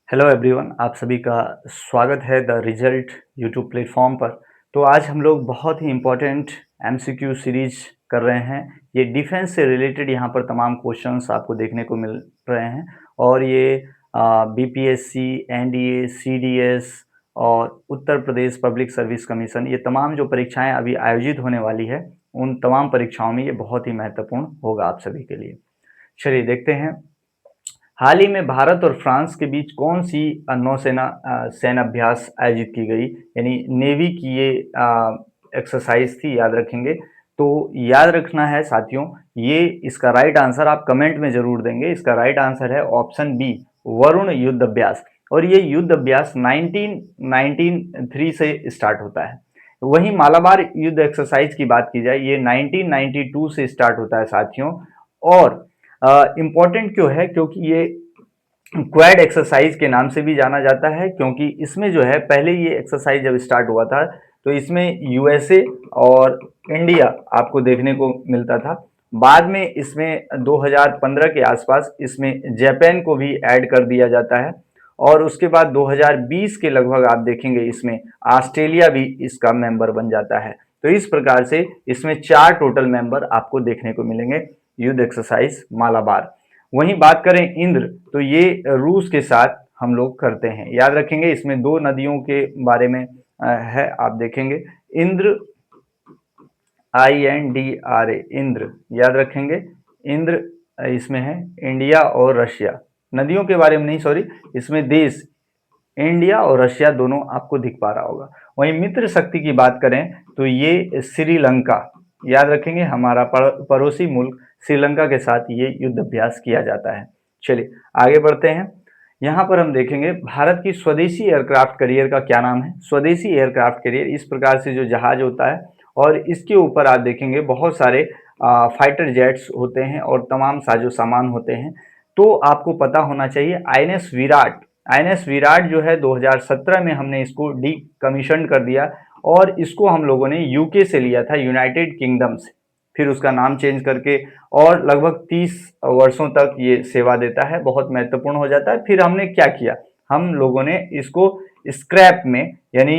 Hello everyone, आप सभी का स्वागत है द रिजल्ट यूट्यूब प्लेटफॉर्म पर। तो आज हम लोग बहुत ही इम्पोर्टेंट एमसीक्यू सीरीज कर रहे हैं। ये डिफेंस से रिलेटेड यहाँ पर तमाम क्वेश्चंस आपको देखने को मिल रहे हैं और ये बीपीएससी, एनडीए, सीडीएस और Uttar Pradesh public service commission, ये तमाम जो परीक्षाएं अभी आयोजित होने वाली है, उन तमाम परीक्षाओं में ये बहुत ही महत्वपूर्ण होगा आप सभी के लिए। चलिए देखते हैं। हाल ही में भारत और फ्रांस के बीच कौन सी नौसेना सैन्य अभ्यास आयोजित की गई, यानी नेवी की ये एक्सरसाइज थी, याद रखेंगे। तो याद रखना है साथियों, ये इसका राइट आंसर आप कमेंट में जरूर देंगे। इसका राइट आंसर है ऑप्शन बी, वरुण युद्ध अभ्यास। और ये युद्ध अभ्यास 1993 से स्टार्ट होता है। वहीं मालाबार युद्ध एक्सरसाइज की बात की जाए, ये 1992 से स्टार्ट होता है साथियों। और इम्पॉर्टेंट क्यों है, क्योंकि ये क्वाड एक्सरसाइज के नाम से भी जाना जाता है, क्योंकि इसमें जो है पहले ये एक्सरसाइज जब स्टार्ट हुआ था तो इसमें यूएसए और इंडिया आपको देखने को मिलता था। बाद में इसमें 2015 के आसपास इसमें जापान को भी ऐड कर दिया जाता है और उसके बाद 2020 के लगभग आप देखेंगे इसमें ऑस्ट्रेलिया भी इसका मेंबर बन जाता है। तो इस प्रकार से इसमें 4 टोटल मेंबर आपको देखने को मिलेंगे युद्ध एक्सरसाइज मालाबार। वहीं बात करें इंद्र, तो ये रूस के साथ हम लोग करते हैं। याद रखेंगे इसमें 2 नदियों के बारे में है, आप देखेंगे इंद्र, INDRA, इंद्र, याद रखेंगे। इंद्र इसमें है इंडिया और रशिया, नदियों के बारे में नहीं, सॉरी, इसमें देश इंडिया और रशिया दोनों आपको दिख पा रहा होगा। वहीं मित्र शक्ति की बात करें तो ये श्रीलंका, याद रखेंगे, हमारा पड़ोसी मुल्क श्रीलंका के साथ ये युद्ध अभ्यास किया जाता है। चलिए आगे बढ़ते हैं। यहाँ पर हम देखेंगे भारत की स्वदेशी एयरक्राफ्ट कैरियर का क्या नाम है। स्वदेशी एयरक्राफ्ट कैरियर इस प्रकार से जो जहाज होता है और इसके ऊपर आप देखेंगे बहुत सारे फाइटर जेट्स होते हैं और तमाम साजो सामान होते हैं। तो आपको पता होना चाहिए आईएनएस विराट। आईएनएस विराट जो है 2017 में हमने इसको डीकमीशन कर दिया और इसको हम लोगों ने यूके से लिया था, यूनाइटेड किंगडम से। फिर उसका नाम चेंज करके और लगभग 30 वर्षों तक ये सेवा देता है, बहुत महत्वपूर्ण हो जाता है। फिर हमने क्या किया, हम लोगों ने इसको स्क्रैप में यानी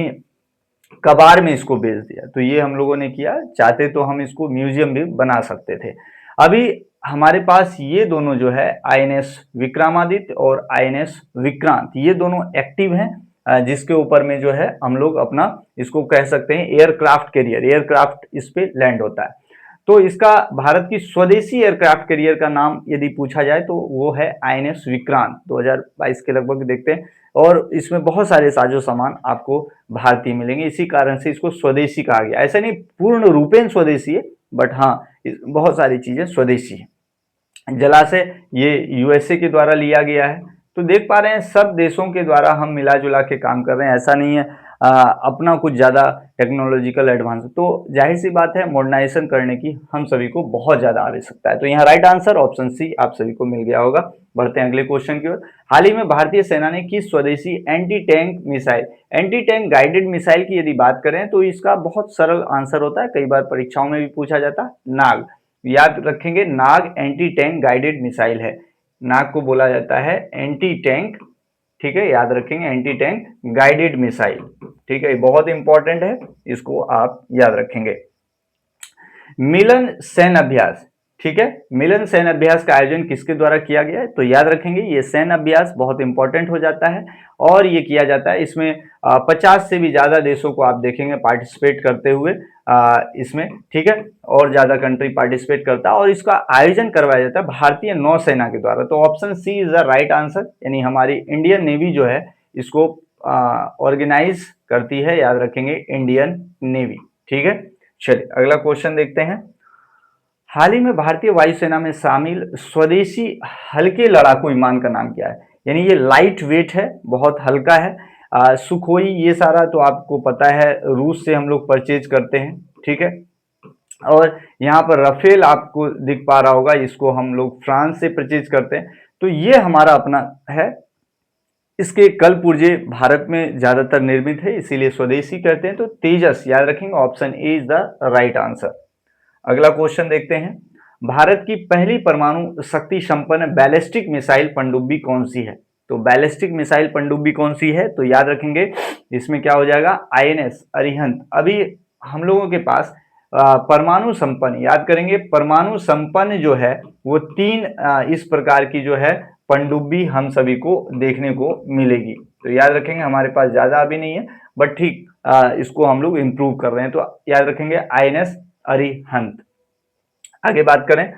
कबाड़ में इसको बेच दिया। तो ये हम लोगों ने किया, चाहते तो हम इसको म्यूजियम भी बना सकते थे। अभी हमारे पास ये दोनों जो है आईएनएस विक्रमादित्य और आईएनएस विक्रांत, ये दोनों एक्टिव हैं, जिसके ऊपर में जो है हम लोग अपना इसको कह सकते हैं एयरक्राफ्ट कैरियर, एयरक्राफ्ट इस पे लैंड होता है। तो इसका भारत की स्वदेशी एयरक्राफ्ट कैरियर का नाम यदि पूछा जाए तो वो है आईएनएस विक्रांत, 2022 के लगभग देखते हैं। और इसमें बहुत सारे साजो सामान आपको भारतीय मिलेंगे, इसी कारण से इसको स्वदेशी कहा गया। ऐसा नहीं पूर्ण रूपेण स्वदेशी है, बट हाँ बहुत सारी चीजें स्वदेशी है। जलाशय ये यूएसए के द्वारा लिया गया है। तो देख पा रहे हैं सब देशों के द्वारा हम मिला जुला के काम कर रहे हैं, ऐसा नहीं है अपना कुछ ज़्यादा टेक्नोलॉजिकल एडवांस। तो जाहिर सी बात है मॉडर्नाइजेशन करने की हम सभी को बहुत ज़्यादा आवश्यकता है। तो यहाँ राइट आंसर ऑप्शन सी आप सभी को मिल गया होगा। बढ़ते हैं अगले क्वेश्चन की ओर। हाल ही में भारतीय सेना ने किस स्वदेशी anti tank missile, anti tank guided missile की यदि बात करें तो इसका बहुत सरल आंसर होता है, कई बार परीक्षाओं में भी पूछा जाता है, नाग। याद रखेंगे नाग एंटी टैंक गाइडेड मिसाइल है। नाग को बोला जाता है एंटी टैंक, ठीक है, याद रखेंगे एंटी टैंक गाइडेड मिसाइल। ठीक है, बहुत इंपॉर्टेंट है, इसको आप याद रखेंगे। मिलन सैन्य अभ्यास, ठीक है, मिलन सैन्य अभ्यास का आयोजन किसके द्वारा किया गया है, तो याद रखेंगे ये सैन्य अभ्यास बहुत इंपॉर्टेंट हो जाता है और ये किया जाता है, इसमें 50 से भी ज्यादा देशों को आप देखेंगे पार्टिसिपेट करते हुए इसमें, ठीक है, और ज्यादा कंट्री पार्टिसिपेट करता है और इसका आयोजन करवाया जाता है भारतीय नौसेना के द्वारा। तो option C is the right answer, यानी हमारी इंडियन नेवी जो है इसको ऑर्गेनाइज करती है, याद रखेंगे इंडियन नेवी। ठीक है, चलिए अगला क्वेश्चन देखते हैं। हाल ही में भारतीय वायुसेना में शामिल स्वदेशी हल्के लड़ाकू विमान का नाम क्या है, यानी ये लाइट वेट है, बहुत हल्का है। सुखोई ये सारा तो आपको पता है रूस से हम लोग परचेज करते हैं, ठीक है। और यहाँ पर रफेल आपको दिख पा रहा होगा, इसको हम लोग फ्रांस से परचेज करते हैं। तो ये हमारा अपना है, इसके कल पुर्जे भारत में ज्यादातर निर्मित है, इसीलिए स्वदेशी कहते हैं। तो तेजस, याद रखेंगे option A is the right answer. अगला क्वेश्चन देखते हैं। भारत की पहली परमाणु शक्ति संपन्न बैलिस्टिक मिसाइल पनडुब्बी कौन सी है, तो बैलिस्टिक मिसाइल पनडुब्बी कौन सी है, तो याद रखेंगे इसमें क्या हो जाएगा, आईएनएस अरिहंत। अभी हम लोगों के पास परमाणु संपन्न, याद करेंगे परमाणु संपन्न जो है वो 3 इस प्रकार की जो है पनडुब्बी हम सभी को देखने को मिलेगी। तो याद रखेंगे हमारे पास ज्यादा अभी नहीं है, बट ठीक इसको हम लोग इंप्रूव कर रहे हैं, तो याद रखेंगे आईएनएस अरिहंत। आगे बात करें,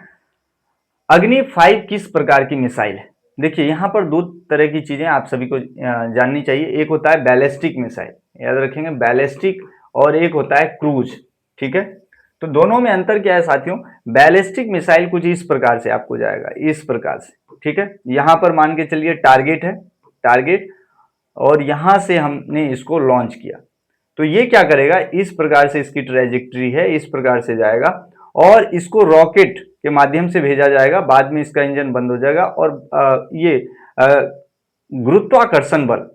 अग्नि 5 किस प्रकार की मिसाइल है। देखिए यहाँ पर दो तरह की चीजें आप सभी को जाननी चाहिए। एक होता है बैलिस्टिक मिसाइल, याद रखेंगे बैलिस्टिक, और एक होता है क्रूज। ठीक है, तो दोनों में अंतर क्या है साथियों, बैलिस्टिक मिसाइल कुछ इस प्रकार से आपको जाएगा, इस प्रकार से। ठीक है, यहां पर मान के चलिए टारगेट है, टारगेट, और यहां से हमने इसको लॉन्च किया, तो ये क्या करेगा, इस प्रकार से इसकी ट्रेजेक्ट्री है, इस प्रकार से जाएगा और इसको रॉकेट के माध्यम से भेजा जाएगा, बाद में इसका इंजन बंद हो जाएगा और ये गुरुत्वाकर्षण बल,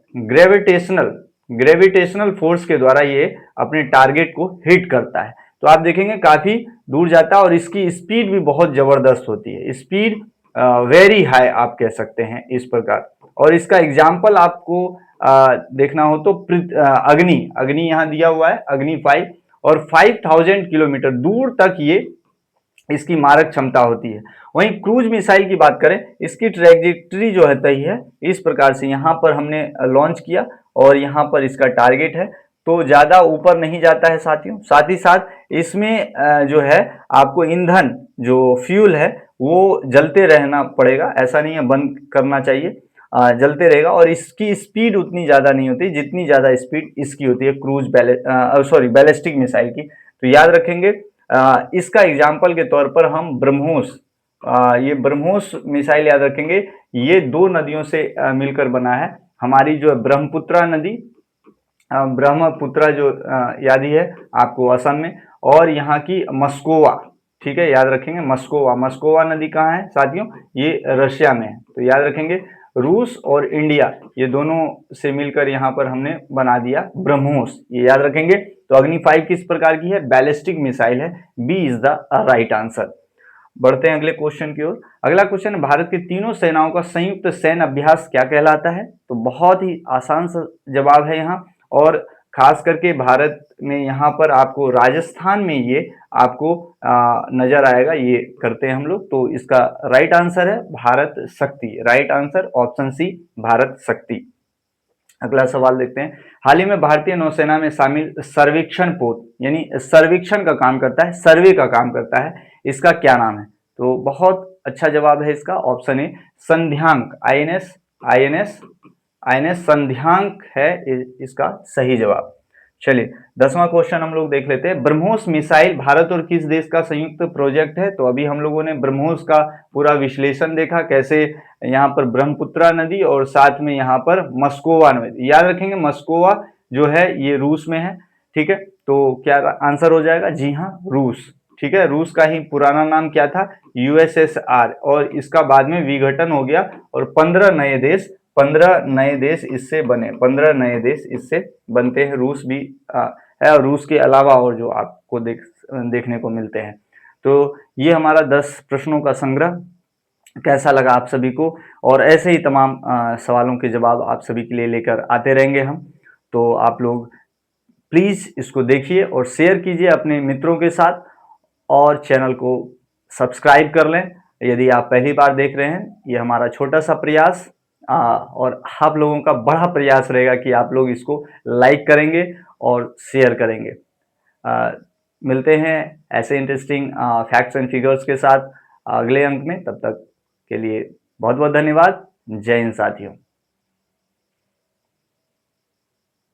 ग्रेविटेशनल फोर्स के द्वारा ये अपने टारगेट को हिट करता है। तो आप देखेंगे काफी दूर जाता है और इसकी स्पीड भी बहुत जबरदस्त होती है, स्पीड वेरी हाई आप कह सकते हैं इस प्रकार। और इसका एग्जाम्पल आपको देखना हो तो अग्नि यहां दिया हुआ है, अग्नि 5, और 5000 किलोमीटर दूर तक ये इसकी मारक क्षमता होती है। वहीं क्रूज मिसाइल की बात करें, इसकी ट्रैजेक्टरी जो है तय है इस प्रकार से, यहां पर हमने लॉन्च किया और यहां पर इसका टारगेट है, तो ज्यादा ऊपर नहीं जाता है साथियों। साथ ही साथ इसमें जो है आपको ईंधन, जो फ्यूल है वो जलते रहना पड़ेगा, ऐसा नहीं है बंद करना चाहिए, जलते रहेगा। और इसकी स्पीड उतनी ज्यादा नहीं होती जितनी ज्यादा स्पीड इसकी होती है क्रूज बैलिस्टिक मिसाइल की। तो याद रखेंगे इसका एग्जाम्पल के तौर पर हम ब्रह्मोस, ये ब्रह्मोस मिसाइल याद रखेंगे, ये 2 नदियों से मिलकर बना है। हमारी जो ब्रह्मपुत्रा नदी, ब्रह्मपुत्रा जो याद ही है आपको असम में, और यहाँ की मस्कोवा, ठीक है याद रखेंगे मस्कोवा नदी कहाँ है साथियों, ये रशिया में है। तो याद रखेंगे रूस और इंडिया ये दोनों से मिलकर यहाँ पर हमने बना दिया ब्रह्मोस, ये याद रखेंगे। तो अग्नि 5 किस प्रकार की है, बैलिस्टिक मिसाइल है, B is the right answer. बढ़ते हैं अगले क्वेश्चन की ओर। अगला क्वेश्चन, भारत की तीनों सेनाओं का संयुक्त सैन्य अभ्यास क्या कहलाता है। तो बहुत ही आसान सा जवाब है यहाँ, और खास करके भारत में यहाँ पर आपको राजस्थान में ये आपको नजर आएगा, ये करते हैं हम लोग। तो इसका राइट आंसर है Bharat Shakti, right answer option C Bharat Shakti. अगला सवाल देखते हैं, हाल ही में भारतीय नौसेना में शामिल सर्वेक्षण पोत, यानी सर्वेक्षण का काम करता है, सर्वे का काम करता है, इसका क्या नाम है। तो बहुत अच्छा जवाब है इसका, ऑप्शन ए संध्यांक, आईएनएस आईएनएस आईएनएस संध्यांक है इसका सही जवाब। चलिए 10वां क्वेश्चन हम लोग देख लेते हैं, ब्रह्मोस मिसाइल भारत और किस देश का संयुक्त प्रोजेक्ट है। तो अभी हम लोगों ने ब्रह्मोस का पूरा विश्लेषण देखा, कैसे यहाँ पर ब्रह्मपुत्रा नदी और साथ में यहाँ पर मस्कोवा नदी, याद रखेंगे मस्कोवा जो है ये रूस में है। ठीक है, तो क्या आंसर हो जाएगा, जी हाँ रूस। ठीक है, रूस का ही पुराना नाम क्या था, यूएसएसआर, और इसका बाद में विघटन हो गया और 15 नए देश इससे बने, 15 नए देश इससे बनते हैं। रूस भी है, और रूस के अलावा और जो आपको देखने को मिलते हैं। तो ये हमारा 10 प्रश्नों का संग्रह कैसा लगा आप सभी को, और ऐसे ही तमाम सवालों के जवाब आप सभी के लिए लेकर आते रहेंगे हम। तो आप लोग प्लीज़ इसको देखिए और शेयर कीजिए अपने मित्रों के साथ, और चैनल को सब्सक्राइब कर लें यदि आप पहली बार देख रहे हैं। ये हमारा छोटा सा प्रयास और आप लोगों का बड़ा प्रयास रहेगा कि आप लोग इसको लाइक करेंगे और शेयर करेंगे। मिलते हैं ऐसे इंटरेस्टिंग फैक्ट्स एंड फिगर्स के साथ अगले अंक में, तब तक के लिए बहुत बहुत धन्यवाद। जय हिंद साथियों।